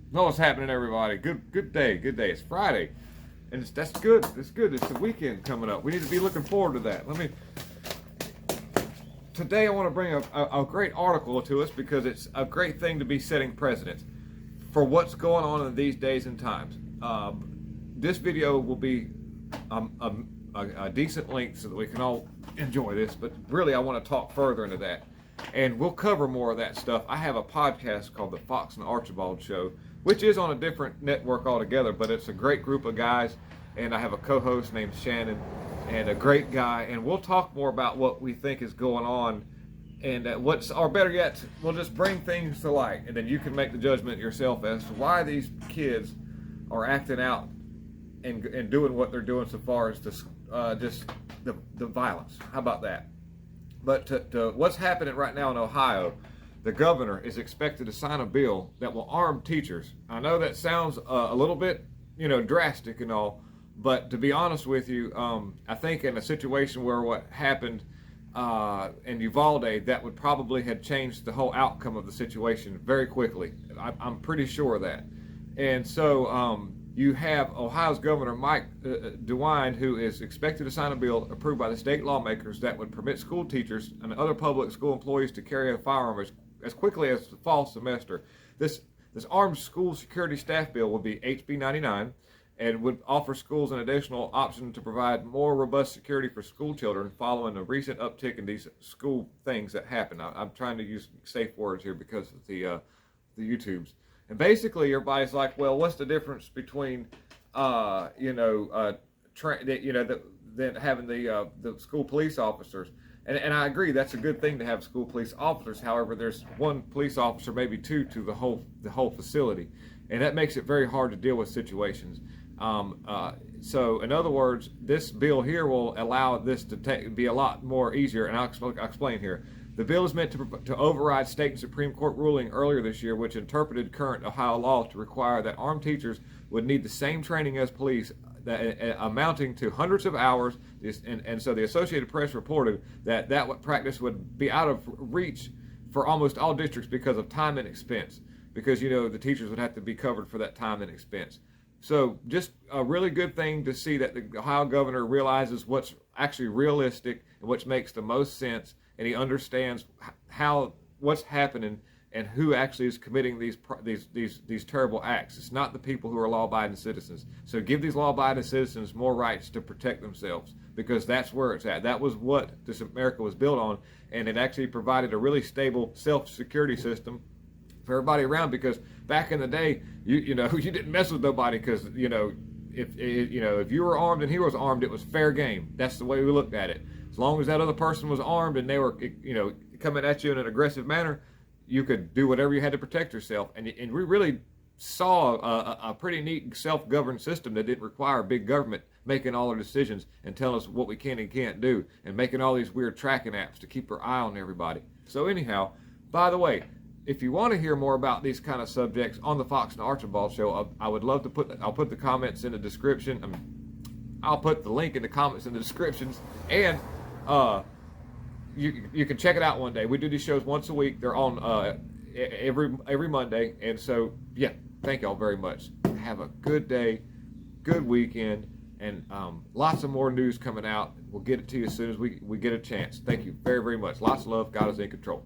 No, what's happening, everybody? Good day. It's Friday, and that's good. It's good. It's the weekend coming up. We need to be looking forward to that. Today I want to bring a great article to us because it's a great thing to be setting precedents for what's going on in these days and times. This video will be a decent length so that we can all enjoy this, but really I want to talk further into that. And we'll cover more of that stuff. I have a podcast called the Fox and Archibald Show, which is on a different network altogether, but it's a great group of guys, and I have a co-host named Shannon, and a great guy, and we'll talk more about what we think is going on, and or better yet, we'll just bring things to light, and then you can make the judgment yourself as to why these kids are acting out and doing what they're doing so far as just the violence. How about that? But to what's happening right now in Ohio, the governor is expected to sign a bill that will arm teachers. I know that sounds a little bit, drastic and all, but to be honest with you, I think in a situation where what happened in Uvalde, that would probably have changed the whole outcome of the situation very quickly. I'm pretty sure of that. And so you have Ohio's Governor Mike DeWine, who is expected to sign a bill approved by the state lawmakers that would permit school teachers and other public school employees to carry a firearm as quickly as the fall semester. This armed school security staff bill would be HB 99 and would offer schools an additional option to provide more robust security for school children following a recent uptick in these school things that happen. I'm trying to use safe words here because of the YouTubes. And basically, everybody's like, well, what's the difference between, than having the school police officers? And I agree, that's a good thing to have school police officers. However, there's one police officer, maybe two, to the whole facility, and that makes it very hard to deal with situations. So, in other words, this bill here will allow this to be a lot more easier, and I'll explain here. The bill is meant to override state and Supreme Court ruling earlier this year, which interpreted current Ohio law to require that armed teachers would need the same training as police, amounting to hundreds of hours. And so the Associated Press reported that practice would be out of reach for almost all districts because of time and expense, because the teachers would have to be covered for that time and expense. So just a really good thing to see that the Ohio governor realizes what's actually realistic and which makes the most sense, and he understands what's happening and who actually is committing these terrible acts. It's not the people who are law-abiding citizens. So give these law-abiding citizens more rights to protect themselves, because that's where it's at. That was what this America was built on, and it actually provided a really stable self-security system for everybody around. Because back in the day, you didn't mess with nobody, because if you were armed and he was armed, it was fair game. That's the way we looked at it. As long as that other person was armed and they were coming at you in an aggressive manner, you could do whatever you had to protect yourself. And we really saw a pretty neat self-governed system that didn't require big government making all our decisions and telling us what we can and can't do, and making all these weird tracking apps to keep our eye on everybody. So anyhow, by the way, if you want to hear more about these kind of subjects on the Fox and Archibald Show, I would love to I'll put the comments in the description. I'll put the link in the comments in the descriptions, and you can check it out one day. We do these shows once a week. They're on every Monday, and so yeah, thank y'all very much. Have a good day, good weekend, and lots of more news coming out. We'll get it to you as soon as we get a chance. Thank you very, very much. Lots of love. God is in control.